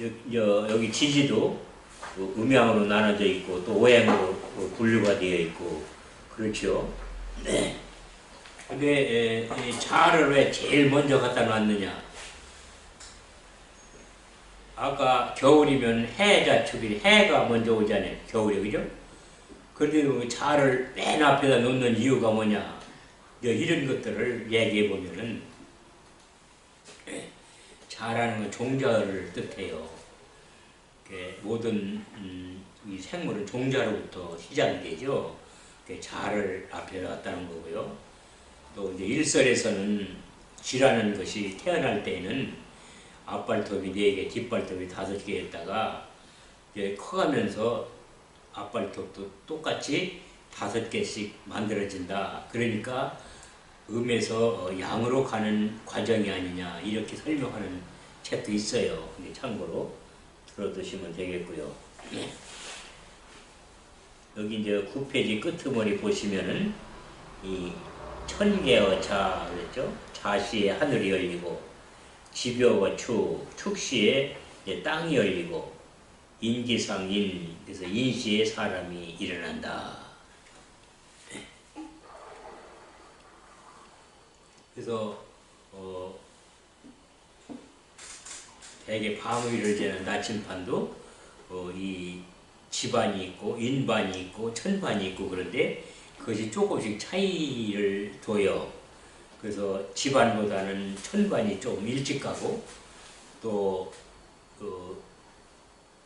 여기 지지도 음양으로 나눠져 있고 또 오행으로 분류가 되어 있고 그렇죠. 네. 근데 자를 왜 제일 먼저 갖다 놨느냐? 아까 겨울이면 해자축이 해가 먼저 오잖아요. 겨울에 그죠? 그런데 자를 맨 앞에다 놓는 이유가 뭐냐? 이런 것들을 얘기해 보면은 자라는 건 종자를 뜻해요. 모든 이 생물은 종자로부터 시작이 되죠. 자를 앞에 놨다는 거고요. 또 이제 일설에서는 쥐라는 것이 태어날 때에는 앞발톱이 4개, 뒷발톱이 5개 했다가 이제 커가면서 앞발톱도 똑같이 5개씩 만들어진다. 그러니까 음에서 양으로 가는 과정이 아니냐 이렇게 설명하는 책도 있어요. 근데 참고로 들어두시면 되겠고요. 여기 이제 9페이지 끄트머리 보시면은 이 천개의 자 그랬죠? 자시에 하늘이 열리고 지벼와 축시에 땅이 열리고 인기상인 그래서 인시에 사람이 일어난다. 그래서 대개 밤의를 재는 나침판도 이 지반이 있고 인반이 있고 천반이 있고 그런데 그것이 조금씩 차이를 둬요. 그래서 지반보다는 천반이 좀 일찍 가고 또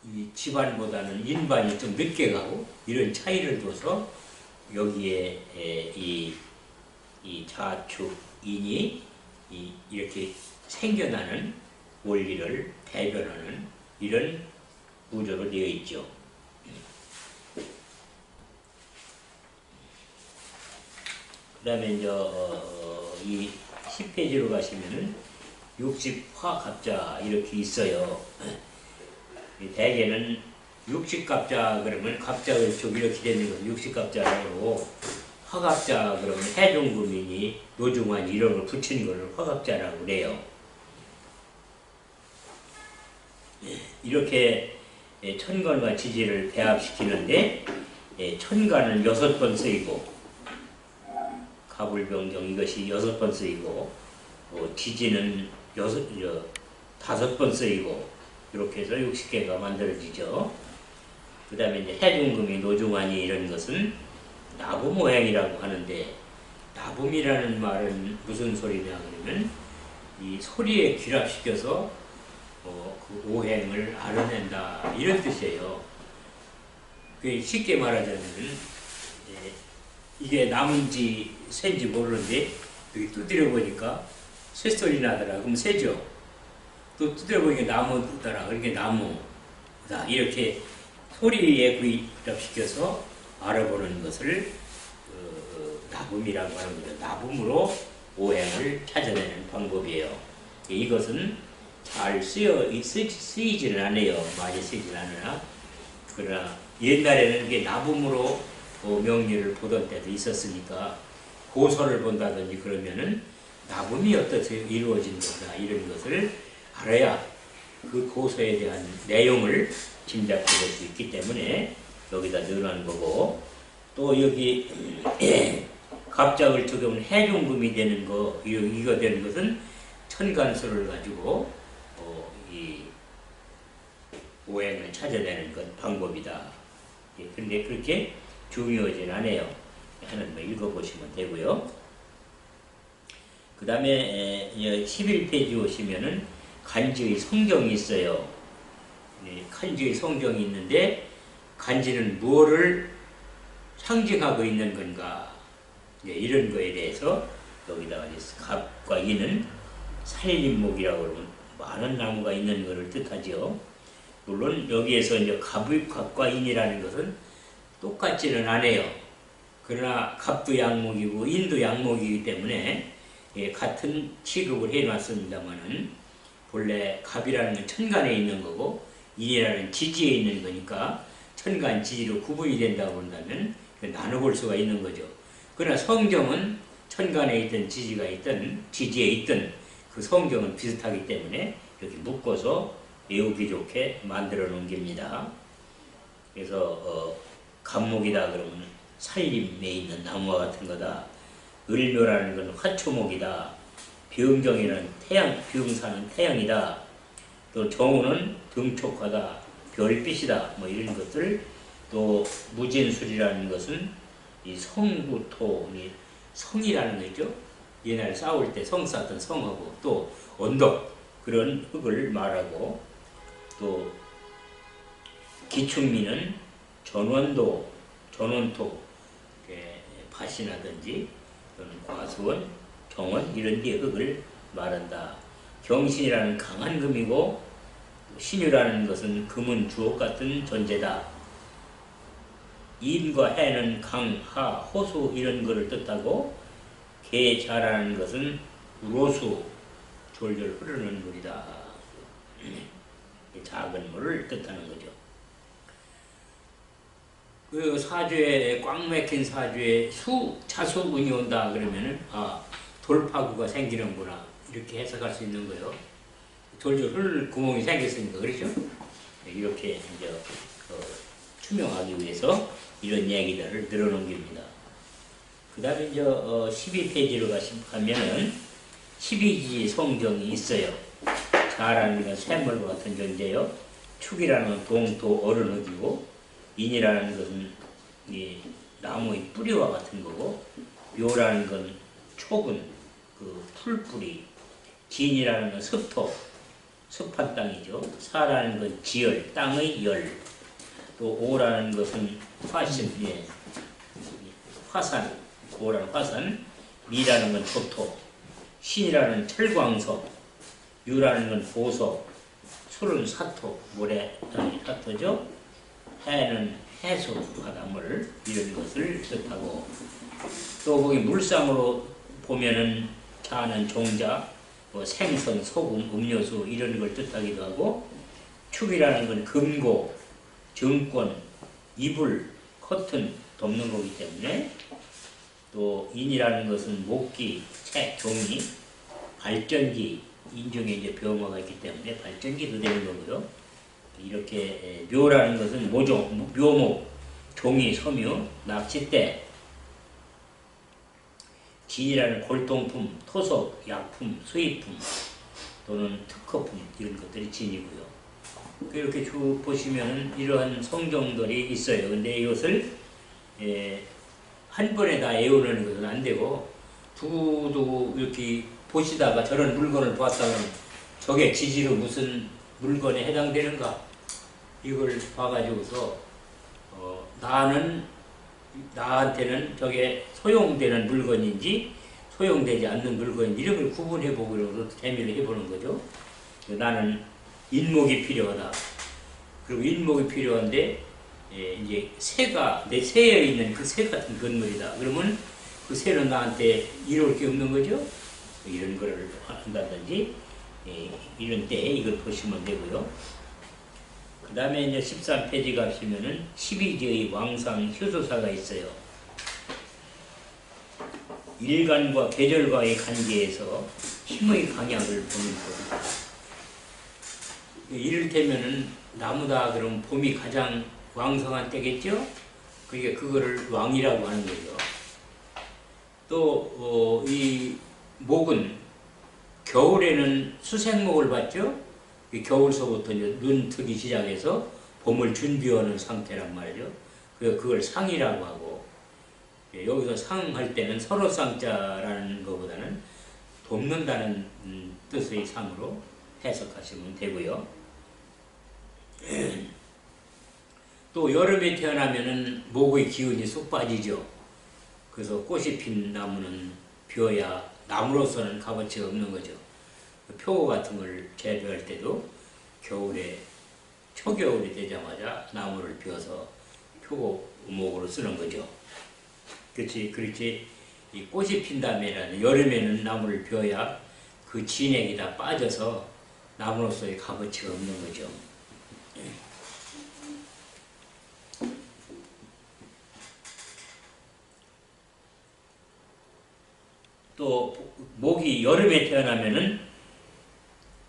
이 지반보다는 인반이 좀 늦게 가고 이런 차이를 둬서 여기에 이 자축인이 이렇게 생겨나는 원리를 대변하는 이런 구조로 되어 있죠. 그 다음에 이제 이 10페이지로 가시면은 60화갑자 이렇게 있어요. 대개는 60갑자 그러면 갑자을축 이렇게 되는 건 60갑자라고 화갑자 그러면 해종금이니 노중환이 이런 걸 붙인 거를 화갑자라고 그래요. 이렇게 천간과 지지를 배합시키는데 천간은 6번 쓰이고 가불병정 이것이 6번 쓰이고 지지는 5번 쓰이고 이렇게 해서 60개가 만들어지죠. 그 다음에 이제 해중금이 노중환이 이런 것은 나붐 오행이라고 하는데 나붐이라는 말은 무슨 소리냐 그러면 이 소리에 귀랍시켜서 그 오행을 알아낸다 이런 뜻이에요. 쉽게 말하자면 이게 나무인지 새인지 모르는데 여기 두드려 보니까 새 소리 나더라. 그럼 새죠. 또 두드려 보니까 나무더라. 그러니까 나무다. 이렇게 소리에 귀랍시켜서 알아보는 것을 나붐이라고 하는 거죠. 나붐으로 오행을 찾아내는 방법이에요. 이것은 잘 쓰이지는 않아요. 많이 쓰이지는 않으나 그러나 옛날에는 이게 나붐으로 명리를 보던 때도 있었으니까 고서를 본다든지 그러면은 나붐이 어떻게 이루어진다 이런 것을 알아야 그 고서에 대한 내용을 짐작해 볼 수 있기 때문에 여기다 넣어놓은 거고 또 여기 갑작을 적용은 해종금이 되는 거 이거 되는 것은 천간수를 가지고 이 오행을 찾아내는 것 방법이다. 그런데 그렇게 중요하진 않아요. 하나만 읽어보시면 되고요. 그 다음에 11페이지 오시면은 간지의 성경이 있어요. 간지의 성경이 있는데 간지는 무엇을 상징하고 있는 건가 이런 거에 대해서 여기다가 갑과 인은 살림목이라고 그러면 많은 나무가 있는 것을 뜻하죠. 물론 여기에서 이제 갑과 인이라는 것은 똑같지는 않아요. 그러나 갑도 양목이고 인도 양목이기 때문에 같은 취급을 해놨습니다만은 본래 갑이라는 건 천간에 있는 거고 인이라는 지지에 있는 거니까 천간 지지로 구분이 된다고 한다면 나눠볼 수가 있는 거죠. 그러나 성경은 천간에 있던 지지가 있든 지지에 있든 그 성경은 비슷하기 때문에 이렇게 묶어서 외우기 좋게 만들어 놓은 겁니다. 그래서 감목이다 그러면 살림에 있는 나무와 같은 거다. 을묘라는 건 화초목이다. 병경이는 태양, 병사는 태양이다. 또 정우는 등촉하다, 별빛이다. 뭐 이런 것들. 또 무진술이라는 것은 이 성부토, 성이라는 거죠. 옛날 싸울 때 성 쌓던 성하고 또 언덕 그런 흙을 말하고, 또 기축미는 전원도, 전원토, 밭이나든지 또는 과수원, 정원 이런 데 흙을 말한다. 경신이라는 강한 금이고, 신유라는 것은 금은 주옥 같은 존재다. 인과 해는 강, 하, 호수 이런 거를 뜻하고, 계자라는 것은 우로수, 졸졸 흐르는 물이다. 작은 물을 뜻하는 거죠. 그 사주에, 꽉 막힌 사주에 차수운이 온다 그러면은, 돌파구가 생기는구나. 이렇게 해석할 수 있는 거예요. 졸졸 흐를 구멍이 생겼으니까, 그렇죠? 이렇게 이제, 투명하기 위해서 이런 얘기들을 늘어놓은 겁니다. 그 다음에 이제 12페이지로 가면은 12지 성경이 있어요. 자라는 건 샘물과 같은 존재요. 축이라는 건 동토 어른흙이고, 인이라는 것은 이 나무의 뿌리와 같은 거고, 묘라는 건 촉은 그 풀뿌리, 진이라는 건 습토, 습한 땅이죠. 사라는 건 지열, 땅의 열, 또 오라는 것은 화신, 화산, 오라는 화산, 미라는 건 조토, 신이라는 철광석, 유라는 건 보석, 술은 사토, 모래, 사토죠. 해는 해수, 바닷물 이런 것을 뜻하고, 또 거기 물상으로 보면은 자는 종자, 뭐 생선, 소금, 음료수 이런 걸 뜻하기도 하고, 축이라는 건 금고, 정권, 이불, 커튼 덮는 거기 때문에, 또 인이라는 것은 목기, 책, 종이, 발전기, 인중에 이제 병화가 있기 때문에 발전기도 되는 거고요. 이렇게 묘라는 것은 모종, 묘목, 종이, 섬유, 납치대, 진이라는 골동품, 토속, 약품, 수입품 또는 특허품 이런 것들이 진이고요. 이렇게 쭉 보시면 이러한 성종들이 있어요. 근데 이것을 한 번에 다 외우는 것은 안 되고, 두고두고 이렇게 보시다가 저런 물건을 보았다면 저게 지지로 무슨 물건에 해당되는가, 이걸 봐가지고서 나한테는 저게 소용되는 물건인지 소용되지 않는 물건인지 이런 걸 구분해보고 재미를 해보는 거죠. 나는 인목이 필요하다. 그리고 인목이 필요한데 이제 새가 내 새에 있는 그 새 같은 건물이다. 그러면 그 새는 나한테 이로울 게 없는 거죠. 이런 거를 한다든지 이런 때 이걸 보시면 되고요. 그 다음에 이제 13페이지 가시면은 12지의 왕상 효소사가 있어요. 일간과 계절과의 관계에서 힘의 강약을 보는 겁니다. 이를테면은 나무다 그러면 봄이 가장 왕성한 때겠죠? 그러니까 그거를 왕이라고 하는 거죠. 또 이 목은 겨울에는 수생목을 봤죠? 겨울서부터 이제 눈 트기 시작해서 봄을 준비하는 상태란 말이죠. 그걸 상이라고 하고, 여기서 상할 때는 서로 쌍자라는 것보다는 돕는다는 뜻의 상으로 해석하시면 되고요. 또 여름에 태어나면은 목의 기운이 쑥 빠지죠. 그래서 꽃이 핀 나무는 비어야 나무로서는 값어치가 없는 거죠. 표 같은 걸 재배할 때도 겨울에, 초겨울이 되자마자 나무를 비워서 표목으로 쓰는 거죠. 그렇지. 이 꽃이 핀 다음에는 여름에는 나무를 비워야 그 진액이 다 빠져서 나무로서의 값어치가 없는 거죠. 또 목이 여름에 태어나면은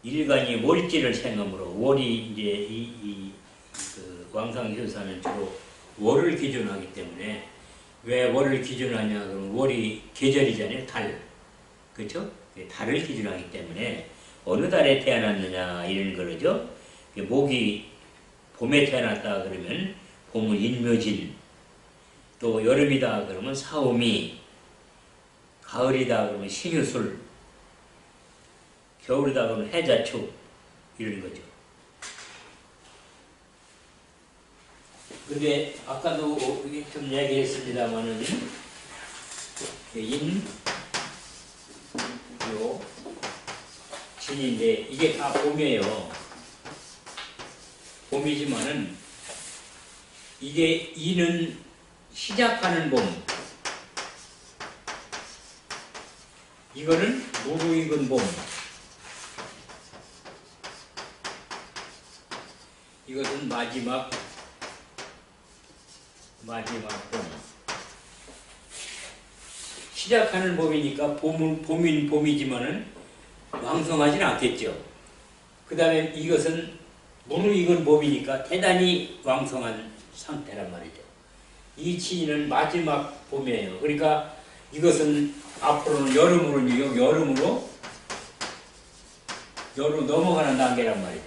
일간이 월지를 생함으로 월이 이제 그 왕상휴사는 주로 월을 기준하기 때문에 왜 월을 기준하냐 그러면 월이 계절이잖아요. 달. 그렇죠? 달을 기준하기 때문에 어느 달에 태어났느냐 이런 거죠. 목이 봄에 태어났다 그러면 봄은 인묘진, 또 여름이다 그러면 사오미, 가을이다 그러면 신유술, 겨울이다 그러면 해자축 이런 거죠. 근데 아까도 좀 얘기했습니다만은 요 진인데 이게 다 봄이에요. 봄이지만은 이게 이는 시작하는 봄, 이거는 무르익은 봄, 이것은 마지막 봄. 시작하는 봄이니까 봄인 봄이지만은 왕성하지는 않겠죠. 그 다음에 이것은 무르익은 봄이니까 대단히 왕성한 상태란 말이죠. 이 치는 마지막 봄이에요. 그러니까 이것은 앞으로는 여름으로 넘어가는 단계란 말이죠.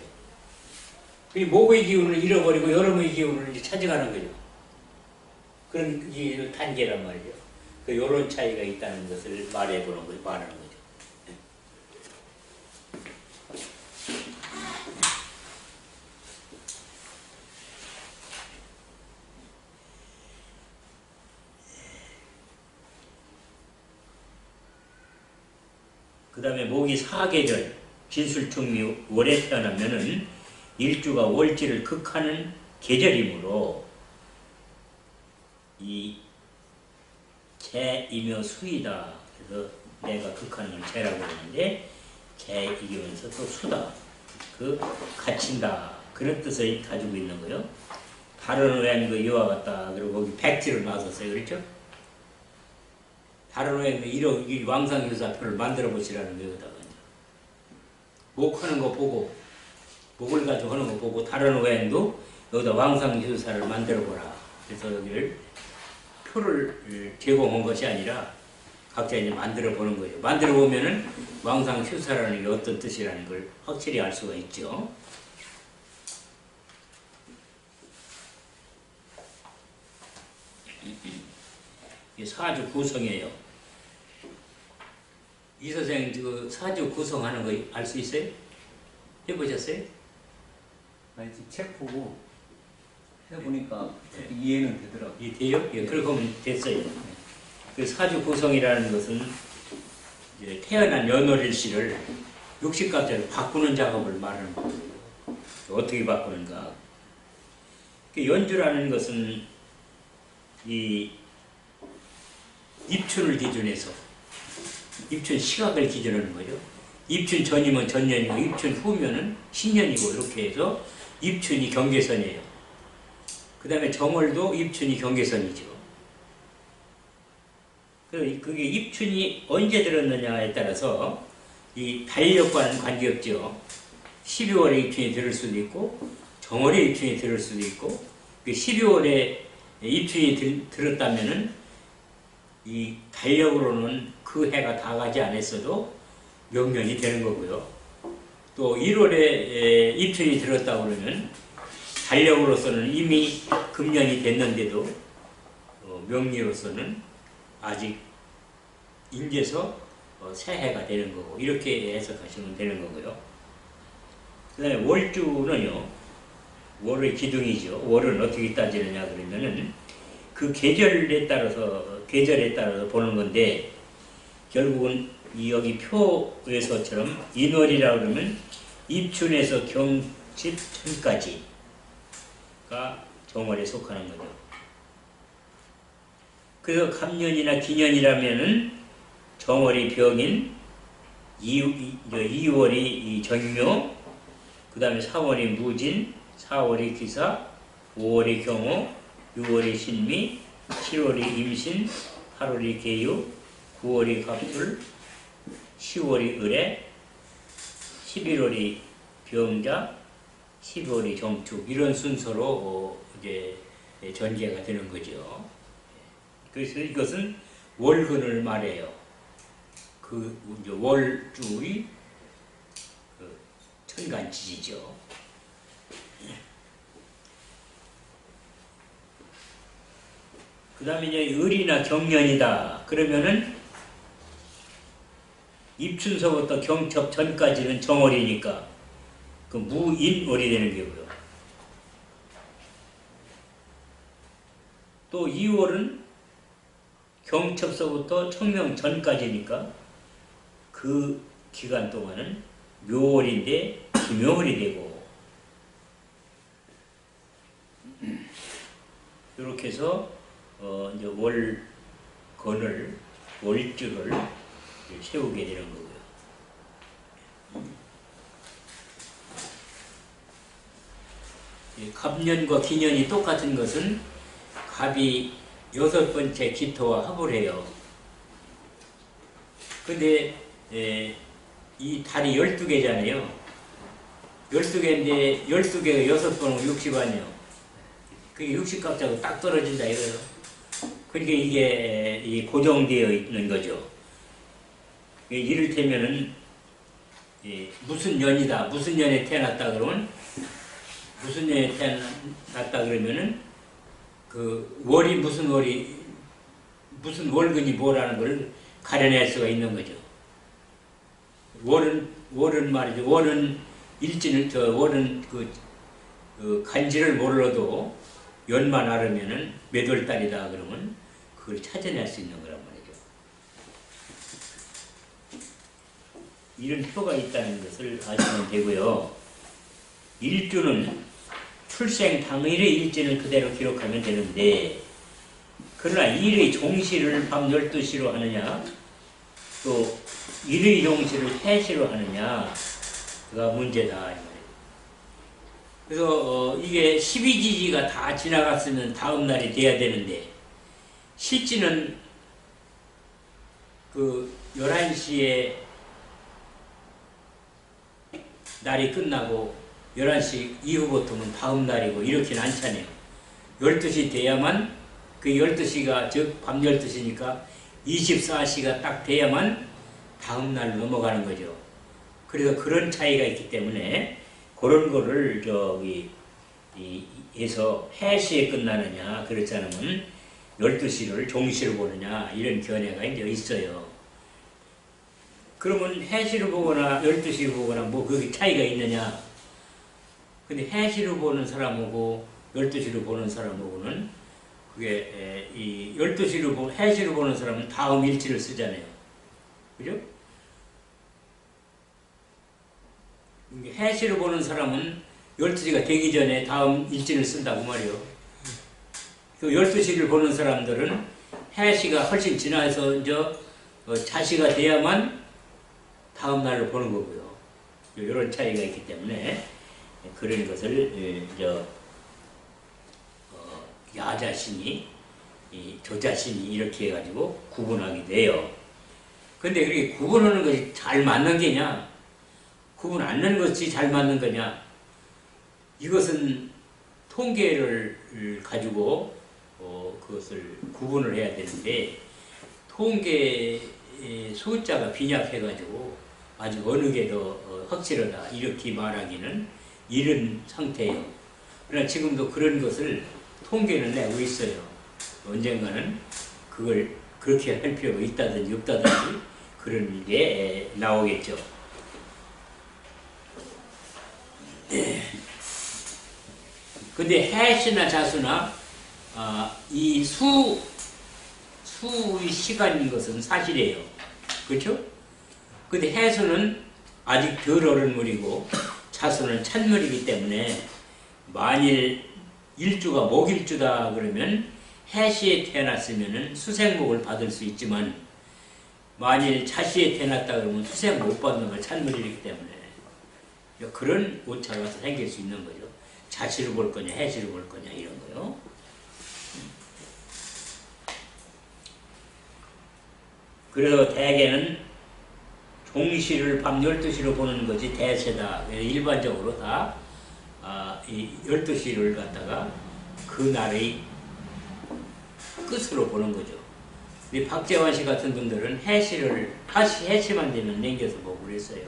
목의 기운을 잃어버리고 여름의 기운을 이제 찾아가는 거죠. 그런 이 단계란 말이죠. 요런 차이가 있다는 것을 말하는 거죠. 그 다음에 목이 사계절, 진술충미 월에 태어나면은 일주가 월지를 극하는 계절이므로 이 재이며 수이다. 그래서 내가 극하는 건 재라고 하는데 재이면서 또 수다. 갇힌다. 그런 뜻을 가지고 있는 거예요. 다른 외엔 이와 같다. 그리고 거기 백지를 놨었어요. 그렇죠? 다른 외엔 이 왕상휴사표를 만들어 보시라는 거거든요. 목하는 거 보고, 목을 가지고 하는 거 보고, 다른 외엔도 여기다 왕상휴사를 만들어 보라. 그래서 여기를 표를 제공한 것이 아니라 각자 이제 만들어 보는 거죠. 만들어 보면은 왕상휴사라는 게 어떤 뜻이라는 걸 확실히 알 수가 있죠. 이게 사주 구성이에요. 이 선생 그 사주 구성하는 거 알 수 있어요? 해보셨어요? 아니 책 보고 해보니까 이해는 되더라고요. 이해돼요? 예, 그렇게 하면 됐어요. 그 사주 구성이라는 것은 이제 태어난 연월일시를 60갑자로 바꾸는 작업을 말하는 거예요. 어떻게 바꾸는가? 연주라는 것은 이 입춘을 기준해서 입춘 시각을 기준하는 거죠. 입춘 전이면 전년이고 입춘 후면은 신년이고 이렇게 해서 입춘이 경계선이에요. 그 다음에 정월도 입춘이 경계선이죠. 그게 입춘이 언제 들었느냐에 따라서 이 달력과는 관계없죠. 12월에 입춘이 들을 수도 있고 정월에 입춘이 들을 수도 있고 12월에 입춘이 들었다면은 이 달력으로는 그 해가 다 가지 않았어도 명년이 되는 거고요. 또 1월에 입춘이 들었다 그러면 달력으로서는 이미 금년이 됐는데도 명리로서는 아직 인제서 새해가 되는 거고 이렇게 해석하시면 되는 거고요. 그 다음에 월주는요. 월의 기둥이죠. 월은 어떻게 따지느냐 그러면은 그 계절에 따라서 보는 건데 결국은 여기 표에서처럼 인월이라 그러면 입춘에서 경칩천까지가 정월에 속하는 거죠. 그래서 갑년이나 기년이라면은 정월이 병인, 2월이 정묘, 그 다음에 3월이 무진, 4월이 기사, 5월이 경호, 6월이 신미, 7월이 임신, 8월이 계유, 9월이 갑술, 10월이 을에, 11월이 병자, 12월이 정축 이런 순서로 이제 전개가 되는 거죠. 그래서 이것은 월근을 말해요. 그 이제 월주의 그 천간지지죠. 그 다음에 이제 을이나 경년이다. 그러면은 입춘서부터 경첩 전까지는 정월이니까 그 무인월이 되는 거고요. 또 2월은 경첩서부터 청명 전까지니까 그 기간 동안은 묘월인데 기묘월이 되고 이렇게 해서 이제 월건을 월주를 세우게 되는 거고요. 갑년과 기년이 똑같은 것은 갑이 6번째 기토와 합을 해요. 근데 이 달이 12개잖아요. 12개인데 12개가 6번은 60아니요. 그게 60값하고 딱 떨어진다 이거예요. 그러니까 이게 고정되어 있는 거죠. 이를테면은 무슨 년이다, 무슨 년에 태어났다 그러면 무슨 년에 태어났다 그러면은 그 월이 무슨 월근이 뭐라는 걸 가려낼 수가 있는 거죠. 월은 말이죠. 월은 일진을 월은 그 간지를 몰라도 연만 알으면은 몇 월 달이다 그러면 그걸 찾아낼 수 있는 거란 말이죠. 이런 표가 있다는 것을 아시면 되고요. 일주는 출생 당일의 일진을 그대로 기록하면 되는데 그러나 일의 종시를 밤 12시로 하느냐 또 일의 종시를 해시로 하느냐가 문제다 이 말이에요. 그래서 이게 12지지가 다 지나갔으면 다음 날이 돼야 되는데 실지는 그 11시에 날이 끝나고 11시 이후부터는 다음 날이고 이렇게는 않잖아요. 12시 돼야만 그 12시가 즉 밤 12시니까 24시가 딱 돼야만 다음 날 넘어가는 거죠. 그래서 그런 차이가 있기 때문에 그런 거를 해서 해시에 끝나느냐 그렇지 않으면 12시를 종시로 보느냐 이런 견해가 이제 있어요. 그러면 해시로 보거나 12시로 보거나 뭐 그게 차이가 있느냐. 근데 해시로 보는 사람하고 12시로 보는 사람하고는 그게 이 12시로 해시로 보는 사람은 다음 일지를 쓰잖아요. 그죠? 해시로 보는 사람은 12시가 되기 전에 다음 일진을 쓴다고 말이요. 그 12시를 보는 사람들은 해시가 훨씬 지나서 이제 자시가 돼야만 다음 날로 보는 거고요. 이런 차이가 있기 때문에 그런 것을 야자신이 조자신이 이렇게 해가지고 구분하게 돼요. 근데 그렇게 구분하는 것이 잘 맞는 게냐? 구분 안 하는 것이 잘 맞는 거냐? 이것은 통계를 가지고 그것을 구분을 해야 되는데 통계 숫자가 빈약해가지고 아직 어느 게 더 확실하다 이렇게 말하기는 이른 상태예요. 그러나 지금도 그런 것을 통계는 내고 있어요. 언젠가는 그걸 그렇게 할 필요가 있다든지 없다든지 그런 게 나오겠죠. 근데 해시나 자수나 이 수의 시간인 것은 사실이에요. 그렇죠? 근데 해수는 아직 덜 어른 물이고 자수는 찬물이기 때문에 만일 일주가 목일주다 그러면 해시에 태어났으면 수생목을 받을 수 있지만 만일 자시에 태어났다 그러면 수생 못 받는 건 찬물이기 때문에 그런 오차가 생길 수 있는 거죠. 자시를 볼 거냐 해시를 볼 거냐 이런 거요. 그래서 대개는 종시를 밤 12시로 보는 것이 대세다. 일반적으로 다 이 12시를 갖다가 그날의 끝으로 보는 거죠. 이 박재환 씨 같은 분들은 해시만 되면 남겨서 보고 그랬어요.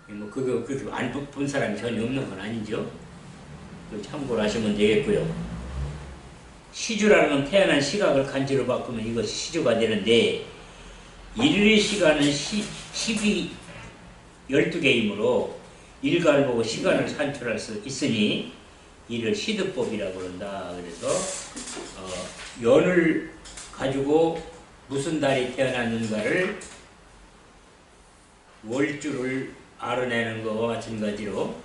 뭐 그거 그렇게 안 본 사람이 전혀 없는 건 아니죠. 참고로 하시면 되겠고요. 시주라는 건 태어난 시각을 간지로 바꾸면 이것이 시주가 되는데 일일 시간은 12개이므로 일간을 보고 시간을 산출할 수 있으니 이를 시드법이라고 그런다. 그래서 연을 가지고 무슨 달이 태어났는가를 월주를 알아내는 것과 마찬가지로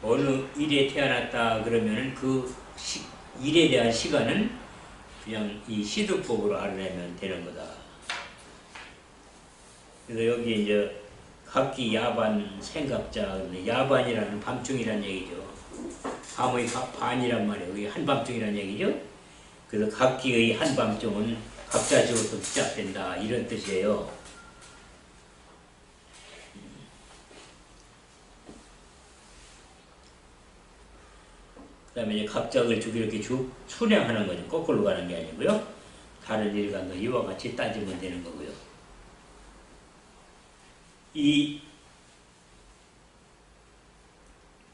어느 일에 태어났다 그러면 그 일에 대한 시간은 그냥 이 시드법으로 알아내면 되는 거다. 그래서 여기 이제 각기 야반 생각자, 야반이라는 밤중이라는 얘기죠. 밤의 반이란 말이에요. 이게 한밤중이라는 얘기죠. 그래서 각기의 한밤중은 각자 지어서 시작된다 이런 뜻이에요. 그 다음에 이제 각작을 쭉 이렇게 쭉 순행하는 거죠. 거꾸로 가는 게 아니고요. 다른 일간도 이와 같이 따지면 되는 거고요. 이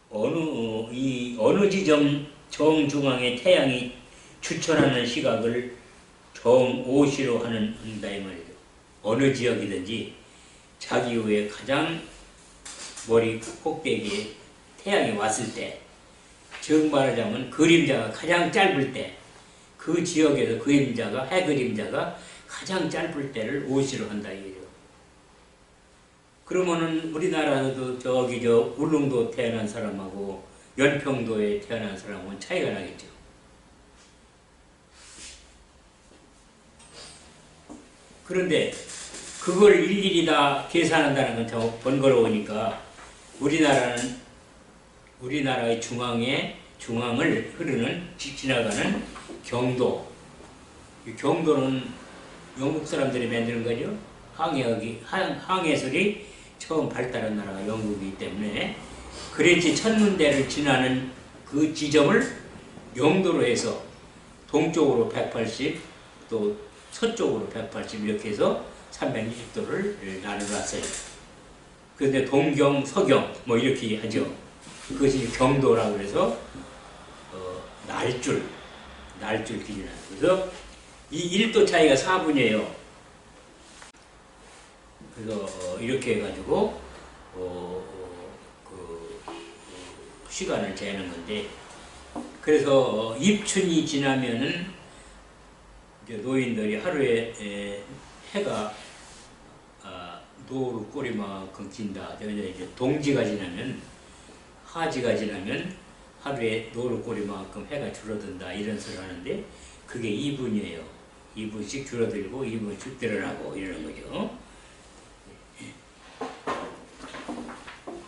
어느 지점 정중앙에 태양이 추천하는 시각을 정오시로 한다 이 말이죠. 어느 지역이든지 자기 위에 가장 머리 꼭대기에 태양이 왔을 때, 즉 말하자면 그림자가 가장 짧을 때, 그 지역에서 그림자가 해 그림자가 가장 짧을 때를 오시로 한다 이거죠. 그러면은 우리나라도 저기 울릉도 태어난 사람하고 연평도에 태어난 사람은 차이가 나겠죠. 그런데 그걸 일일이 다 계산한다는 건 더 번거로우니까 우리나라의 중앙을 흐르는 지나가는 경도. 이 경도는 영국 사람들이 만드는 거죠. 항해술이 처음 발달한 나라가 영국이기 때문에 그레치 천문대를 지나는 그 지점을 영도로 해서 동쪽으로 180, 또 서쪽으로 180 이렇게 해서 360도를 나눠놨어요. 그런데 동경, 서경 뭐 이렇게 하죠. 그것이 경도라고 해서 날줄 기준이에요. 그래서 이 1도 차이가 4분이에요. 그래서 이렇게 해가지고 시간을 재는 건데, 그래서 입춘이 지나면은 이제 노인들이 하루에 해가 노루 꼬리만큼 긴다. 이제 동지가 지나면, 하지가 지나면 하루에 노루 꼬리만큼 해가 줄어든다 이런 소리를 하는데 그게 2분이에요. 2분씩 줄어들고 2분씩 늘어나고 이러는 거죠.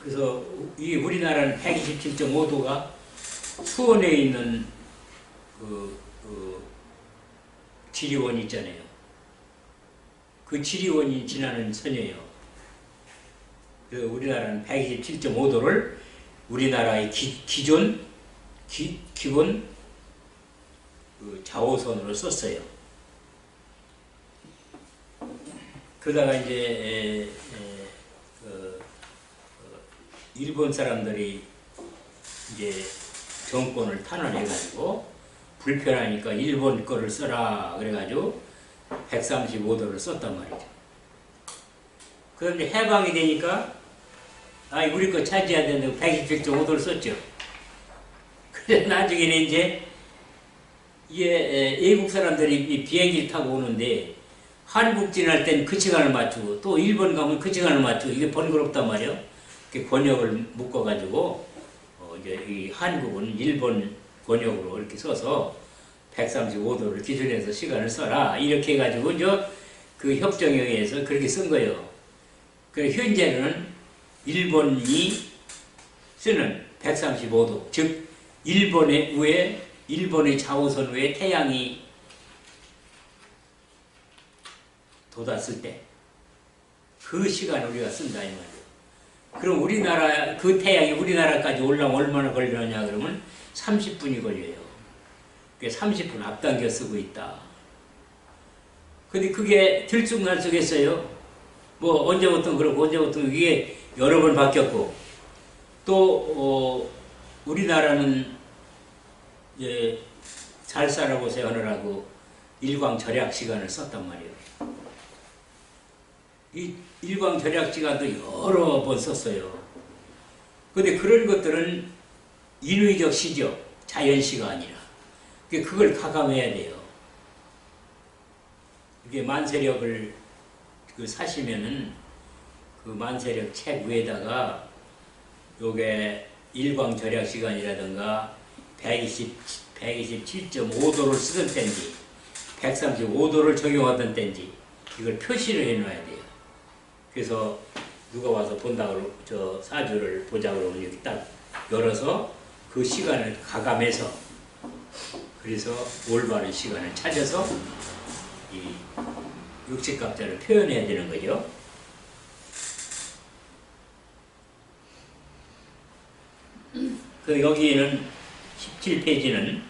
그래서 이 우리나라는 127.5도가 수원에 있는 지리원이 있잖아요. 그 지리원이 지나는 선이에요. 그래서 우리나라는 127.5도를 우리나라의 기본 자오선으로 썼어요. 그러다가 이제 일본 사람들이 이제 정권을 탄원해가지고 불편하니까 일본 거를 써라 그래가지고 135도를 썼단 말이죠. 그런데 해방이 되니까 우리 거 차지해야 되는데 127.5도를 썼죠. 그래서 나중에는 이제 이게 외국 사람들이 비행기를 타고 오는데 한국 지날 땐 그 시간을 맞추고 또 일본 가면 그 시간을 맞추고 이게 번거롭단 말이에요. 권역을 묶어가지고 이제 이 한국은 일본 권역으로 이렇게 써서 135도를 기준해서 시간을 써라 이렇게 해가지고 그 협정에 의해서 그렇게 쓴 거예요. 그래서 현재는 일본이 쓰는 135도, 즉 일본의 자오선 위에 태양이 돋았을 때 그 시간 우리가 쓴다 이 말이에요. 그럼 우리나라 그 태양이 우리나라까지 올라오면 얼마나 걸리느냐 그러면 30분이 걸려요. 그게 30분 앞당겨 쓰고 있다. 근데 그게 들쑥날쑥했어요. 뭐 언제부터 그렇고 언제부터 이게 여러 번 바뀌었고 또 우리나라는 이제 잘 살아보세요 하느라고 일광 절약 시간을 썼단 말이에요. 이 일광 절약 시간도 여러 번 썼어요. 근데 그런 것들은 인위적 시죠. 자연시가 아니라. 그걸 가감해야 돼요. 이게 만세력을 사시면은 그 만세력 책 위에다가 요게 일광 절약 시간이라든가 127.5도를 쓰던 때인지 135도를 적용하던 때인지 이걸 표시를 해놔야 돼요. 그래서 누가 와서 본다고 저 사주를 보자 그러면 이렇게 딱 열어서 그 시간을 가감해서 그래서 올바른 시간을 찾아서 이 육식갑자를 표현해야 되는 거죠. 그 여기에는 17페이지는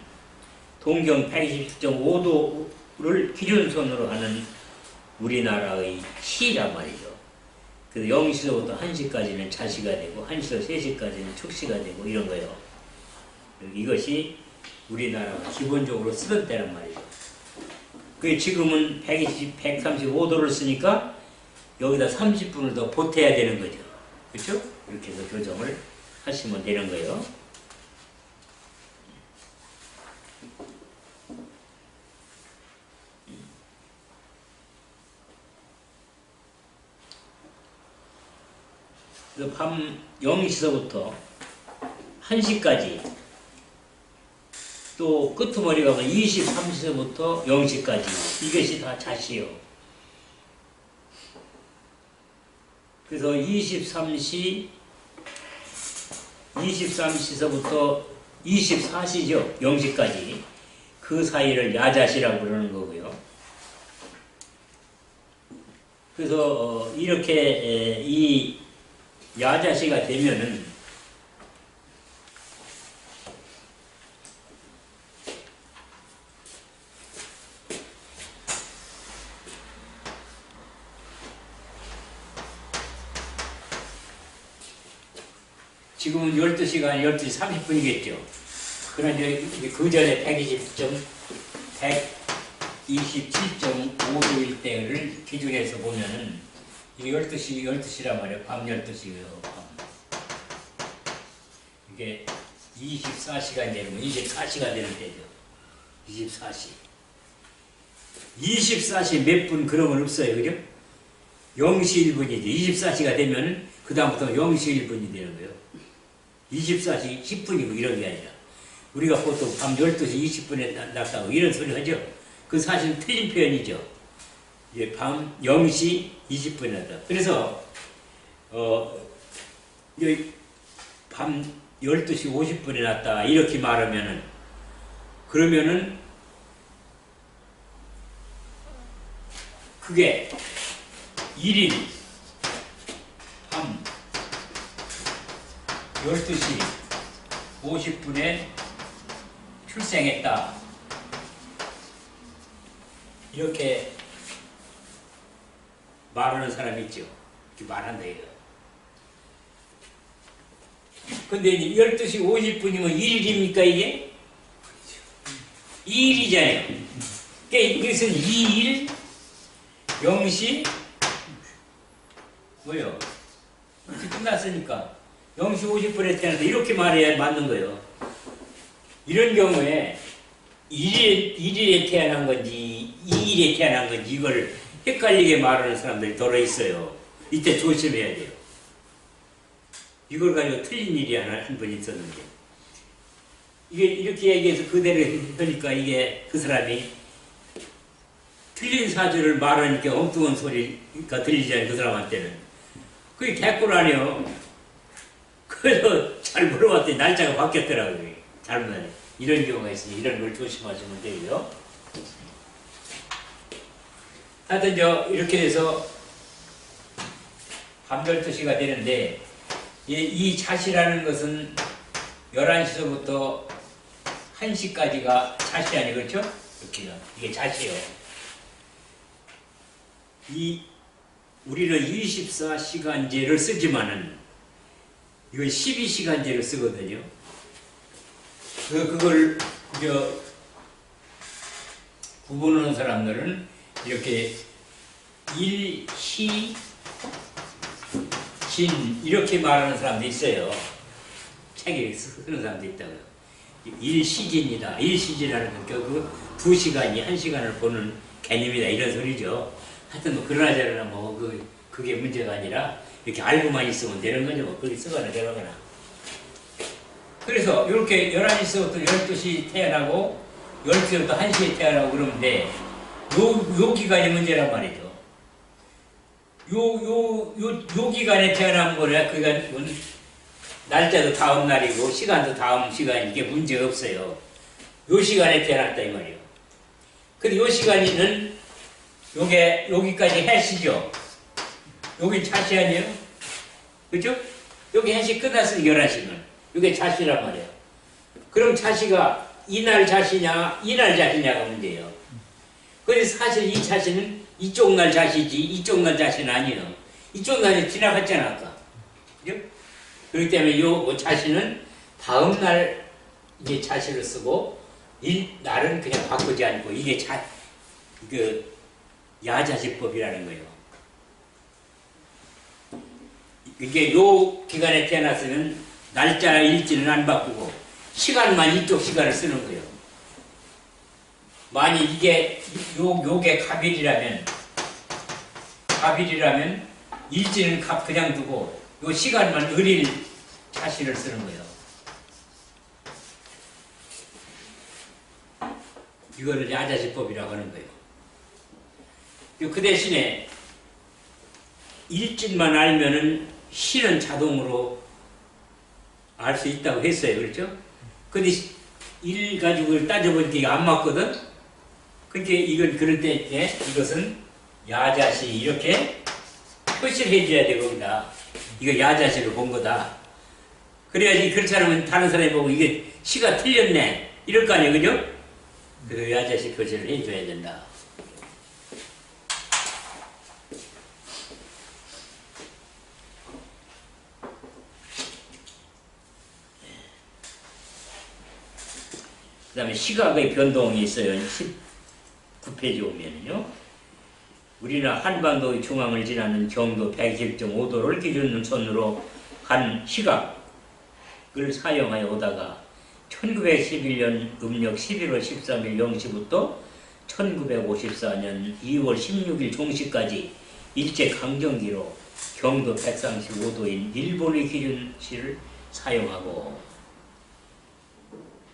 동경 127.5도를 기준선으로 하는 우리나라의 시란 말이죠. 그래서 0시부터 1시까지는 자시가 되고 1시부터 3시까지는 축시가 되고 이런 거예요. 이것이 우리나라가 기본적으로 쓰던 때란 말이죠. 그 지금은 135도를 쓰니까 여기다 30분을 더 보태야 되는 거죠. 그렇죠? 이렇게 해서 교정을 하시면 되는 거예요. 그래서 밤 0시서부터 1시까지 또 끄트머리 가면 23시서부터 0시까지 이것이 다 자시요. 그래서 23시서부터 24시죠. 0시까지 그 사이를 야자시라고 그러는 거고요. 그래서 이렇게 이 야자시가 되면은 지금은 12시가 12시 30분이겠죠. 그러나 이제 그 전에 127.5도일 때를 기준해서 보면은 이게 12시란 말이에요. 밤 12시예요. 밤. 이게 24시간 되면 24시가 되는 때죠. 24시. 24시 몇 분 그런 건 없어요. 그죠? 0시 1분이죠. 24시가 되면 그 다음부터 0시 1분이 되는 거예요. 24시 10분이고 이런 게 아니라 우리가 보통 밤 12시 20분에 났다고 이런 소리 하죠. 그 사실은 틀린 표현이죠. 이제 밤 0시 20분에 났다. 그래서 밤 12시 50분에 났다 이렇게 말하면은 그러면은 그게 1일 밤 12시 50분에 출생했다. 이렇게 말하는 사람이 있죠. 이렇게 말한다 이거. 근데 이제 12시 50분이면 1일입니까 이게? 2일이잖아요. 그러니까 이것은 2일 0시 뭐요? 이렇게 끝났으니까 0시 50분에 태어나서 이렇게 말해야 맞는 거예요. 이런 경우에 1일에 태어난 건지 2일에 태어난 건지 이걸 헷갈리게 말하는 사람들이 더러 있어요. 이때 조심해야 돼요. 이걸 가지고 틀린 일이 한 번 있었는데 이게 이렇게 얘기해서 그대로 하니까 이게 그 사람이 틀린 사주를 말하니까 엉뚱한 소리가 들리잖아요. 그 사람한테는. 그게 개꿀 아니에요. 그래서 잘 물어봤더니 날짜가 바뀌었더라고요. 잘못하네. 이런 경우가 있으니 이런 걸 조심하시면 되고요. 하여튼 이렇게 돼서 밤 12시가 되는데 이 잣이라는 것은 11시서부터 1시까지가 잣이 아니 그렇죠? 이렇게요. 이게 잣이에요. 우리는 24시간제를 쓰지만은 이건 12시간제를 쓰거든요. 그걸 구분하는 사람들은 이렇게 일, 시, 진 이렇게 말하는 사람도 있어요. 책에 쓰는 사람도 있다고요. 일시진이다. 일시진이라는 건 그 2시간이 1시간을 보는 개념이다. 이런 소리죠. 하여튼 뭐 그러나 저러나 뭐 그게 문제가 아니라 이렇게 알고만 있으면 되는 거죠. 뭐 그렇게 쓰거나 저러거나. 그래서 이렇게 11시부터 12시 태어나고 12시부터 1시에 태어나고 그러면 돼. 요 기간이 문제란 말이죠. 요 기간에 태어난 거냐, 그건 날짜도 다음 날이고, 시간도 다음 시간, 이게 문제가 없어요. 요 시간에 태어났다, 이 말이에요. 근데 요 시간이는, 여기까지 해시죠? 여기 잣이 아니에요? 그죠? 여기 해시 끝났으니 11시는. 이게 잣이란 말이에요. 그럼 잣이가 이날 잣이냐, 이날 잣이냐가 문제예요. 그래서 사실 이 잣이는 이쪽 날 잣이지, 이쪽 날 잣은 아니에요. 이쪽 날이 지나갔잖아, 아까. 그죠? 그렇기 때문에 요 잣이는 다음 날 이제 잣이를 쓰고, 날은 그냥 바꾸지 않고, 이게 야자시법이라는 거예요. 이게 요 기간에 태어났으면 날짜나 일지는 안 바꾸고 시간만 이쪽 시간을 쓰는 거예요. 만약 이게 요게 갑일이라면 일지는 그냥 두고 요 시간만 을일 자신을 쓰는 거예요. 이거를 야자시법이라고 하는 거예요. 그 대신에 일진만 알면은 시는 자동으로 알 수 있다고 했어요. 그렇죠? 근데 일 가지고 따져보니까 이게 안 맞거든? 그러니까 이건 그럴 때 이것은 야자시 이렇게 표시를 해줘야 돼, 거기다. 이거 야자시를 본 거다. 그래야지 그렇지 않으면 다른 사람이 보고 이게 시가 틀렸네. 이럴 거 아니에요. 그죠? 그래서 야자시 표시를 해줘야 된다. 그 다음에 시각의 변동이 있어요. 19페이지 오면요. 우리나라 한반도의 중앙을 지나는 경도 120.5도를 기준선으로 한 시각을 사용하여 오다가 1911년 음력 11월 13일 0시부터 1954년 2월 16일 종시까지 일제 강점기로 경도 135도인 일본의 기준시를 사용하고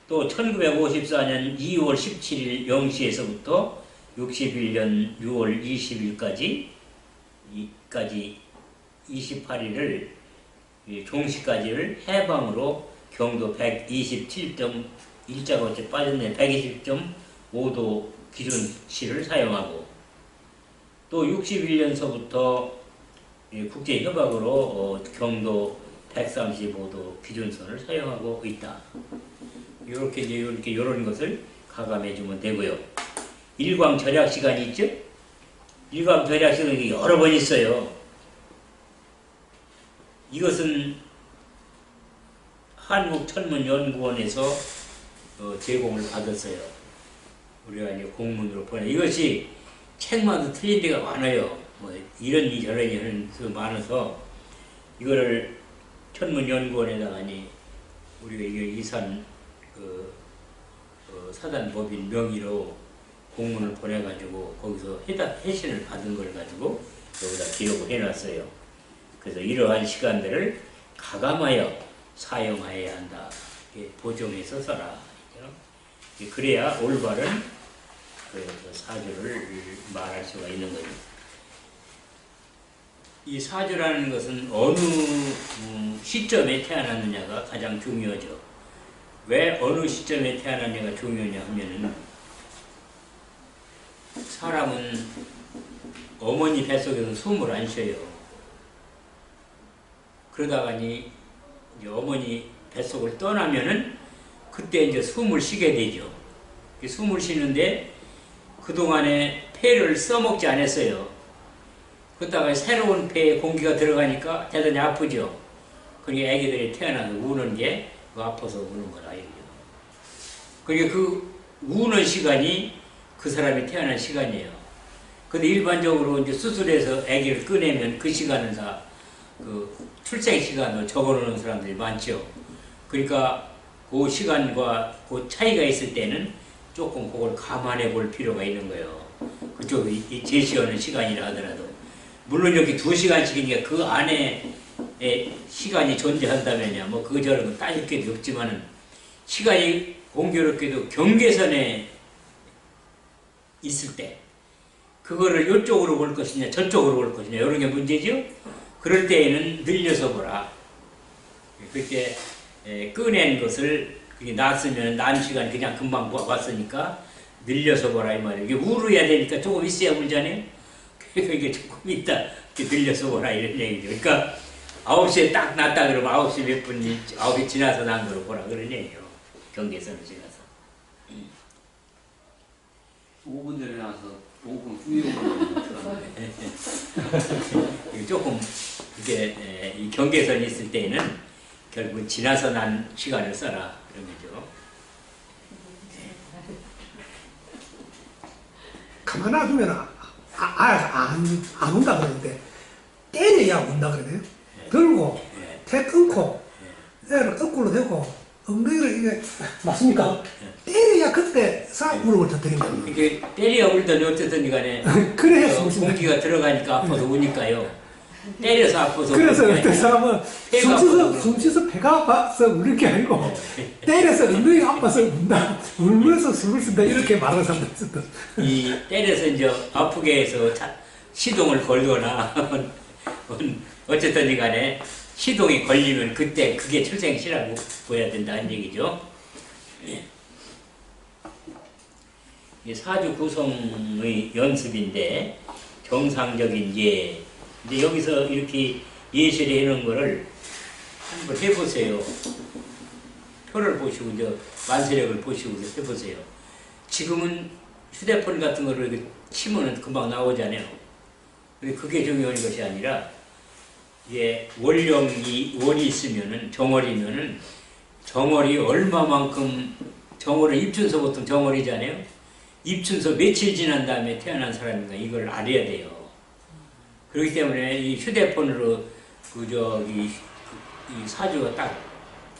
또 1954년 2월 17일 0시에서부터 61년 6월 20일까지 28일을 종시까지를 해방으로 경도 127.1자가 어째 빠졌네. 120.5도 기준시를 사용하고 또 61년서부터 국제협약으로 경도 135도 기준선을 사용하고 있다. 이렇게 이런 것을 가감해 주면 되고요. 일광 절약 시간이 있죠? 일광 절약 시간이 여러 번 있어요. 이것은 한국천문연구원에서 제공을 받았어요. 우리가 이제 공문으로 보내. 이것이 책마다 틀린 데가 많아요. 뭐 이런 저런 많아서 이거를 천문연구원에다가 우리가 이게 이산 사단법인 명의로 공문을 보내가지고 거기서 해신을 받은 걸 가지고 여기다 기록을 해놨어요. 그래서 이러한 시간들을 가감하여 사용해야 한다. 보정해서 써라. 그래야 올바른 사주를 말할 수가 있는 거죠. 이 사주라는 것은 어느 시점에 태어났느냐가 가장 중요하죠. 왜 어느 시점에 태어났냐가 중요하냐 하면은 사람은 어머니 뱃속에서 숨을 안 쉬어요. 그러다가니 이제 어머니 뱃속을 떠나면은 그때 이제 숨을 쉬게 되죠. 숨을 쉬는데 그동안에 폐를 써먹지 않았어요. 그러다가 새로운 폐에 공기가 들어가니까 대단히 아프죠. 그러니까 애기들이 태어나서 우는 게 아파서 우는 거라 이거죠. 그러니까 그 우는 시간이 그 사람이 태어난 시간이에요. 근데 일반적으로 이제 수술해서 아기를 꺼내면 그 시간은 다 그 출생 시간으로 적어놓는 사람들이 많죠. 그러니까 그 시간과 그 차이가 있을 때는 조금 그걸 감안해 볼 필요가 있는 거예요. 그쪽이 제시하는 시간이라 하더라도. 물론 이렇게 2시간씩이니까 그 안에 시간이 존재한다면야 뭐 그저런 거 따질 게 없지만은 시간이 공교롭게도 경계선에 있을 때 그거를 이쪽으로 볼 것이냐 저쪽으로 볼 것이냐 이런 게 문제죠. 그럴 때에는 늘려서 보라. 그렇게 꺼낸 것을 놨으면 난 시간 그냥 금방 봤으니까 늘려서 보라 이 말이에요. 이게 우르야 되니까 조금 있어야 울잖아요. 그러니까 이게 조금 있다 이렇게 늘려서 보라 이런 얘기죠. 그러니까 9시에 딱 났다 그러면 9시 몇 분이 9시 지나서 난 거로 보라 그런 얘기예요. 경계선을 지나서. 5분 전에 나와서 5분 후에 오는 조금 이게 이 경계선이 있을 때에는 결국 지나서 난 시간을 써라 그런 거죠. 가만 놔두면 안 온다 그러는데 때려야 온다 그러네요. 들고 태 끊고 애를 거꾸로 대고 엉덩이를 이게 맞습니까? 때려야 그때 싹 무릎을 터뜨린다. 이게 때려 울더니 어쨌든 간에 그래야 숨쉰다. 공기가 들어가니까 아파서 우니까요. 때려서 아파서 그래서 우니까 어떤 사람은 배가 숨쉬서 배가 아파서 우는 게 아니고 때려서 엉덩이가 아파서 운다. 울면서 숨을 쉰다. 이렇게 말하는 사람도 있었다. 이 때려서 이제 아프게 해서 시동을 걸거나 어쨌든 간에 시동이 걸리면 그때 그게 출생시라고 보여야 된다는 얘기죠. 이 사주 구성의 연습인데 정상적인 예. 근데 여기서 이렇게 예시를 해놓은 거를 한번 해보세요. 표를 보시고 이제 만세력을 보시고 해보세요. 지금은 휴대폰 같은 거를 치면은 금방 나오잖아요. 근데 그게 중요한 것이 아니라 예, 원이 있으면은 정월이면은 정월이 얼마만큼 정월은 입춘서부터 정월이잖아요. 입춘서 며칠 지난 다음에 태어난 사람인가 이걸 알아야 돼요. 그렇기 때문에 이 휴대폰으로 이 사주가 딱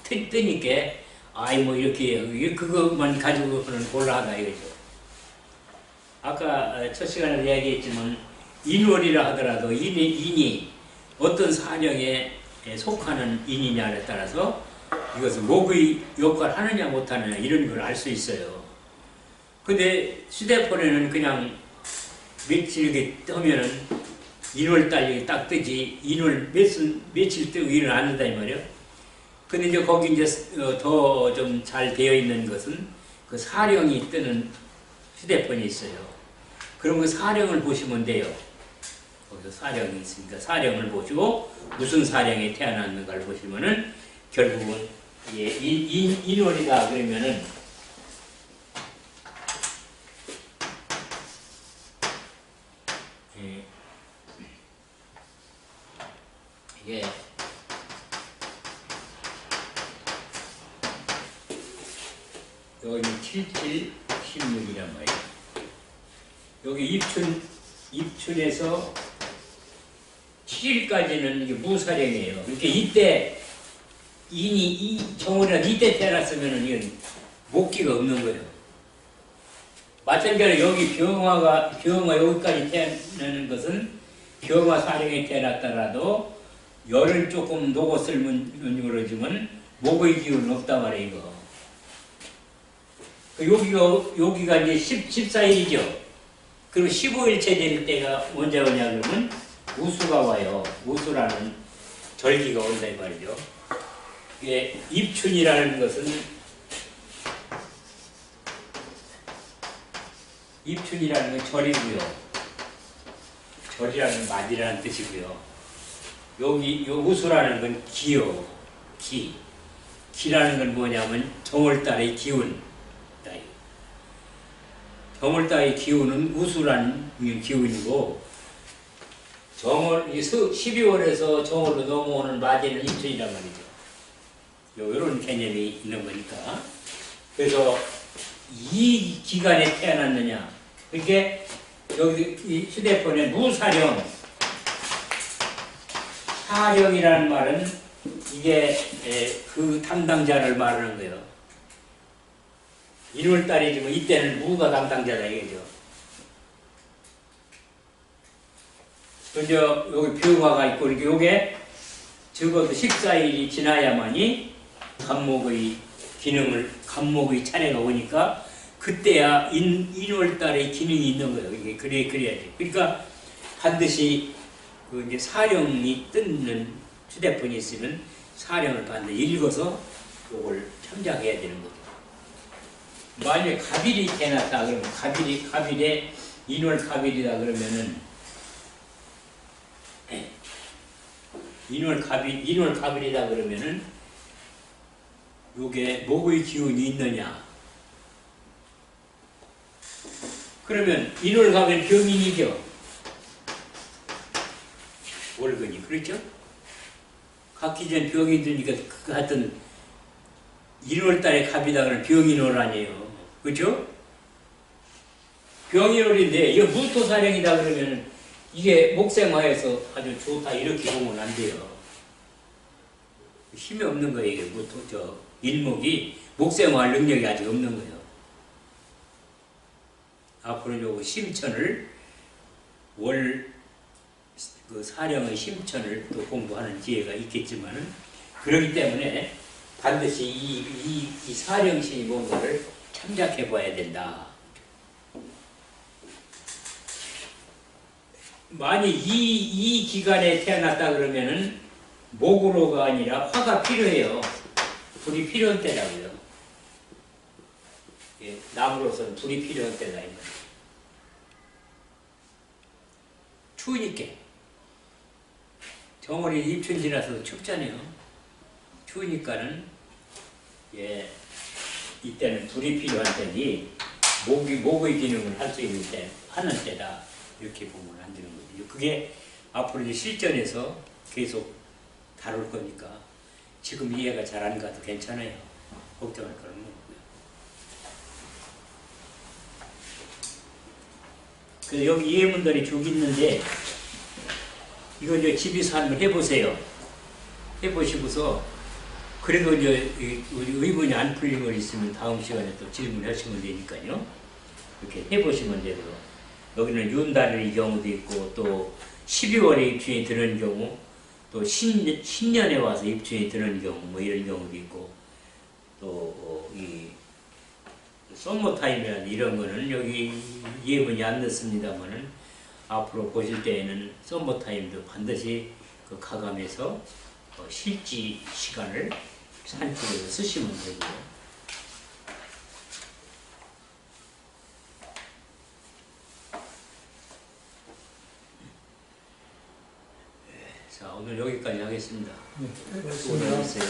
뜨니까 아이 뭐 이렇게 그것만 가지고는 곤란하다 이거죠. 아까 첫 시간에 이야기했지만 인월이라 하더라도 인이 어떤 사령에 속하는 인이냐에 따라서 이것을 목의 역할을 하느냐 못하느냐 이런 걸 알 수 있어요. 근데 휴대폰에는 그냥 며칠 이렇게 뜨면은 인월달 이렇게 딱 뜨지 인월 며칠 뜨고 인월 안 뜬다 이 말이에요. 근데 이제 거기 이제 더 좀 잘 되어 있는 것은 그 사령이 뜨는 휴대폰이 있어요. 그럼 그 사령을 보시면 돼요. 거기서 사령이 있으니까 사령을 보시고 무슨 사령에 태어났는가를 보시면은 결국은 인월이다 그러면은 이게 여기 77, 16이란 말이에요. 여기 입춘에서 7일까지는 이게 무사령이에요. 그러니까 이때 이 정월이나 이때 태어났으면은 이건 목기가 없는 거예요. 마찬가지로 여기 병화가 여기까지 태어나는 것은 병화 사령에 태어났더라도 열을 조금 녹았을 문으로지만 목의 기운은 없단 말이에요. 이거. 여기가 이제 14일이죠. 그리고 15일째 될 때가 언제 오냐 그러면 우수가 와요. 우수라는 절기가 온다 이 말이죠. 이게 입춘이라는 것은 절이고요. 절이라는 맞이라는 뜻이고요. 여기 요 우수라는 건 기요. 기. 기라는 건 뭐냐면 정월달의 기운. 정월달의 기운은 우수라는 기운이고 정월 12월에서 정월로 넘어오는 맞이는 입춘이란 말이죠. 이런 개념이 있는 거니까. 그래서 이 기간에 태어났느냐. 그러니까 여기 이 휴대폰에 무사령, 사령이라는 말은 이게 그 담당자를 말하는 거예요. 1월달이지 뭐 이때는 무가 담당자다 이거죠. 근데 여기 병화가 있고 이렇게 요게 적어도 14일이 지나야만이 간목의 기능을 간목의 차례가 오니까 그때야 1월달에 기능이 있는 거예요. 이게 그래야지. 그러니까 반드시 그 이제 사령이 뜯는 휴대폰이 있으면 사령을 반드시 읽어서 요걸 참작해야 되는 거죠. 만약에 갑일이 태어났다 그러면 갑일에 1월 갑일이다 그러면은 1월 갑일이다 그러면은 요게 목의 기운이 있느냐? 그러면 1월 갑일 병인이죠. 월근이 그렇죠? 갖기 전 병이 드니까 하여튼 1월 달에 갑이다 그러면 병인월 아니에요. 그렇죠? 병인월인데 이거 무토사령이다 그러면 이게 목생화에서 아주 좋다 이렇게 보면 안 돼요. 힘이 없는 거예요. 이게 일목이 목생화할 능력이 아직 없는 거예요. 앞으로 요거 심천을 그 사령의 심천을 또 공부하는 기회가 있겠지만은 그렇기 때문에 반드시 이 사령신이 뭔가를 참작해 봐야 된다. 만약 이 기간에 태어났다 그러면은 목으로가 아니라 화가 필요해요. 불이 필요한 때라고요. 예, 나무로서는 불이 필요한 때다. 이 말이에요. 추우니까. 정월이 입춘 지나서 춥잖아요. 추우니까는, 예, 이때는 불이 필요한 때니, 목의 기능을 할 수 있는 때, 하는 때다. 이렇게 보면 안 되는 거죠. 그게 앞으로 이제 실전에서 계속 다룰 거니까, 지금 이해가 잘 안 가도 괜찮아요. 걱정할 거는 없고요. 그래서 여기 이해문들이 쭉 있는데, 이거 이제 집에서 한번 해보세요. 해보시고서, 그래도 이제 우리 의문이 안 풀린 거 있으면 다음 시간에 또 질문하시면 되니까요. 이렇게 해보시면 되고, 여기는 윤달의 경우도 있고, 또 12월에 입춘이 드는 경우, 또 신년에 와서 입춘이 드는 경우, 뭐 이런 경우도 있고, 또 이 썸머타임이라는 이런 거는 여기 예문이 안 넣습니다만은 앞으로 보실 때에는 썸머타임도 반드시 그 가감해서 실지 시간을 산책해서 쓰시면 되고요. 자, 오늘 여기까지 하겠습니다. 네, 수고하셨어요.